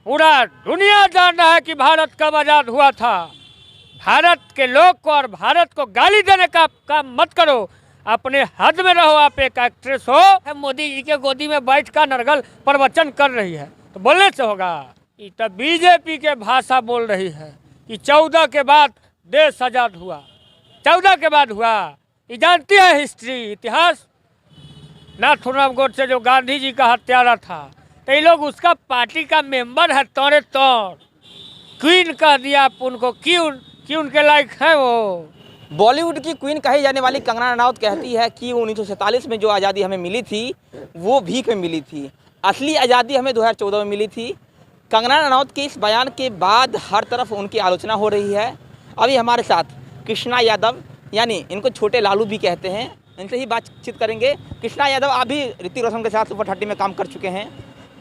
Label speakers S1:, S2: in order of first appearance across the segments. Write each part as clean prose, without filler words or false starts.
S1: पूरा दुनिया जान रहा है कि भारत कब आज़ाद हुआ था। भारत के लोग को और भारत को गाली देने का काम मत करो, अपने हद में रहो। आप एक एक्ट्रेस हो, मोदी जी के गोदी में बैठ कर नरगल प्रवचन कर रही है तो बोलने से होगा। ये तो बीजेपी के भाषा बोल रही है कि 14 के बाद देश आज़ाद हुआ, 14 के बाद हुआ। ये जानती है हिस्ट्री, इतिहास। नाथूराम गोडसे जो गांधी जी का हत्यारा था, तो ये लोग उसका पार्टी का मेंबर है। तौरे तौर क्वीन कह दिया आप उनको, क्यों उनके लायक है वो।
S2: बॉलीवुड की क्वीन कही जाने वाली कंगना रनौत कहती है कि 1947 में जो आज़ादी हमें मिली थी वो भीख में मिली थी, असली आज़ादी हमें 2014 में मिली थी। कंगना रनौत के इस बयान के बाद हर तरफ उनकी आलोचना हो रही है। अभी हमारे साथ कृष्णा यादव, यानी इनको छोटे लालू भी कहते हैं, इनसे ही बातचीत करेंगे। कृष्णा यादव, आप भी ऋतिक रोशन के साथ सुपर 30 में काम कर चुके हैं।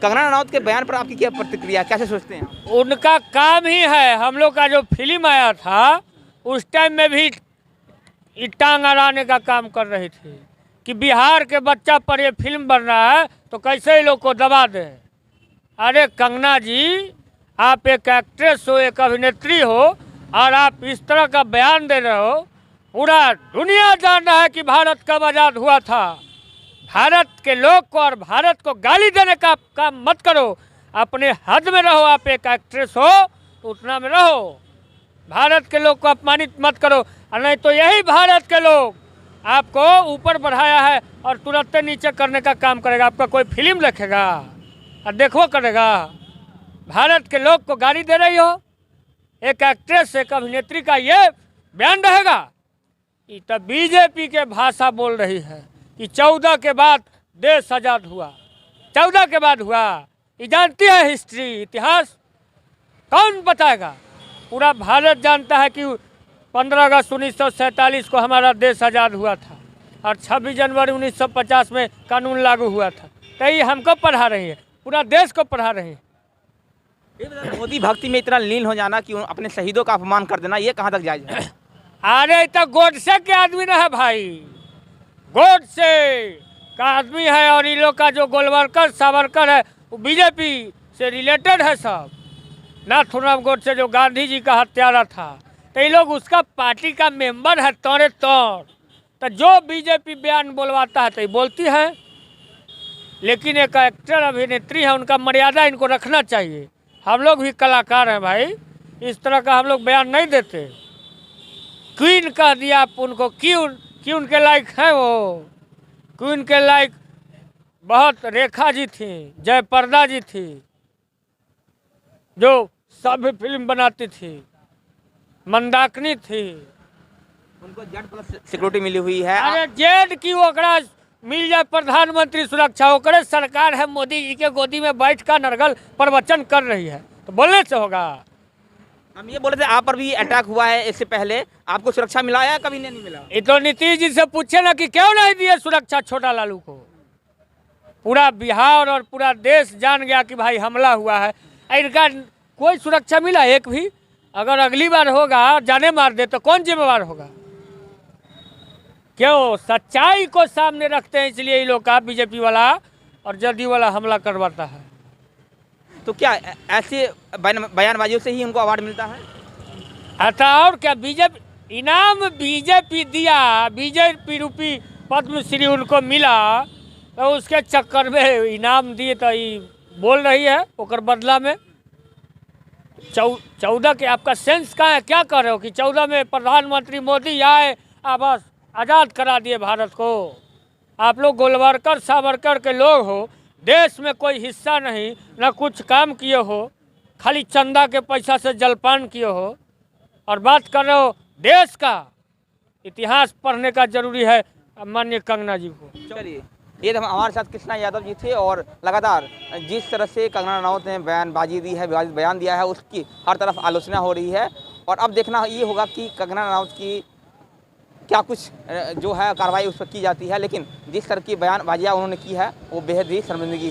S2: कंगना रनौत के बयान पर आपकी क्या प्रतिक्रिया, कैसे सोचते हैं?
S1: उनका काम ही है। हम लोग का जो फिल्म आया था उस टाइम में भी ये टांग अड़ाने का काम कर रही थी कि बिहार के बच्चा पर ये फिल्म बन रहा है तो कैसे ही लोग को दबा दे। अरे कंगना जी, आप एक एक्ट्रेस हो, एक अभिनेत्री हो, और आप इस तरह का बयान दे रहे हो। पूरा दुनिया जान रहा है कि भारत कब आज़ाद हुआ था। भारत के लोग को और भारत को गाली देने का काम मत करो, अपने हद में रहो। आप एक एक्ट्रेस हो तो उतना में रहो। भारत के लोग को अपमानित मत करो, और नहीं तो यही भारत के लोग आपको ऊपर बढ़ाया है और तुरंत नीचे करने का काम करेगा। आपका कोई फिल्म देखेगा और देखो करेगा। भारत के लोग को गाली दे रही हो, एक एक्ट्रेस, एक अभिनेत्री का ये बयान रहेगा। ये तो बीजेपी के भाषा बोल रही है कि 14 के बाद देश आज़ाद हुआ, 14 के बाद हुआ। ये जानती है हिस्ट्री, इतिहास। कौन बताएगा? पूरा भारत जानता है कि 15 अगस्त 1947 को हमारा देश आज़ाद हुआ था और 26 जनवरी 1950 में कानून लागू हुआ था। तो ये हमको पढ़ा रही है, पूरा देश को पढ़ा रही है।
S2: मोदी भक्ति में इतना लीन हो जाना कि अपने शहीदों का अपमान कर देना, ये कहाँ तक जायज है?
S1: अरे तो गोडसे के आदमी ना है भाई, गोडसे का आदमी है। और इन लोग का जो गोलवरकर सावरकर है वो बीजेपी से रिलेटेड है सब। नाथूराम गोडसे जो गांधी जी का हत्यारा था, तो ये लोग उसका पार्टी का मेंबर है। तौरे तौर तो जो बीजेपी बयान बोलवाता है तो ये बोलती है। लेकिन एक एक्टर, अभिनेत्री है, उनका मर्यादा इनको रखना चाहिए। हम लोग भी कलाकार हैं भाई, इस तरह का हम लोग बयान नहीं देते। क्वीन कह दिया आप उनको, क्यों उनके लायक है वो। क्वीन के लायक बहुत रेखा जी थी, जयप्रदा जी थी, जो सभ्य फिल्म बनाती थी, मंदाकिनी थी।
S2: उनको जेड प्लस सिक्योरिटी मिली हुई है।
S1: अरे जेड की ओकरा मिल जाए प्रधानमंत्री सुरक्षा, ओकरे सरकार है। मोदी जी के गोदी में बैठ कर नरगल प्रवचन कर रही है तो बोलने से होगा।
S2: हम ये बोल रहे थे, आप पर भी अटैक हुआ है, इससे पहले आपको सुरक्षा मिला या कभी नहीं मिला?
S1: ये तो नीतीश जी से पूछे ना कि क्यों नहीं दिए सुरक्षा छोटा लालू को। पूरा बिहार और पूरा देश जान गया कि भाई हमला हुआ है। इनका कोई सुरक्षा मिला एक भी? अगर अगली बार होगा, जाने मार दे, तो कौन जिम्मेवार होगा? क्यों? सच्चाई को सामने रखते हैं, इसलिए ये लोग का बीजेपी वाला और जदयू वाला हमला करवाता है।
S2: तो क्या ऐसे बयानबाजियों से ही उनको अवार्ड मिलता है?
S1: अच्छा, और क्या? बीजेपी इनाम बीजेपी दिया, बीजेपी रूपी पद्मश्री उनको मिला, तो उसके चक्कर में इनाम दिए तो ये बोल रही है ओकर बदला में। 14 के आपका सेंस कहाँ है? क्या कर रहे हो कि 14 में प्रधानमंत्री मोदी आए, बस आज़ाद करा दिए भारत को। आप लोग गोलवरकर सावरकर के लोग हो, देश में कोई हिस्सा नहीं, ना कुछ काम किए हो, खाली चंदा के पैसा से जलपान किए हो, और बात कर रहे हो देश का। इतिहास पढ़ने का जरूरी है माननीय कंगना जी को।
S2: चलिए, ये तो हमारे साथ कृष्णा यादव जी थे, और लगातार जिस तरह से कंगना रनौत ने बयानबाजी दी है, विवादित बयान दिया है, उसकी हर तरफ आलोचना हो रही है। और अब देखना ये होगा कि कंगना रनौत की क्या कुछ जो है कार्रवाई उस पर की जाती है। लेकिन जिस तरह की बयानबाजियाँ उन्होंने की है वो बेहद ही शर्मिंदगी है।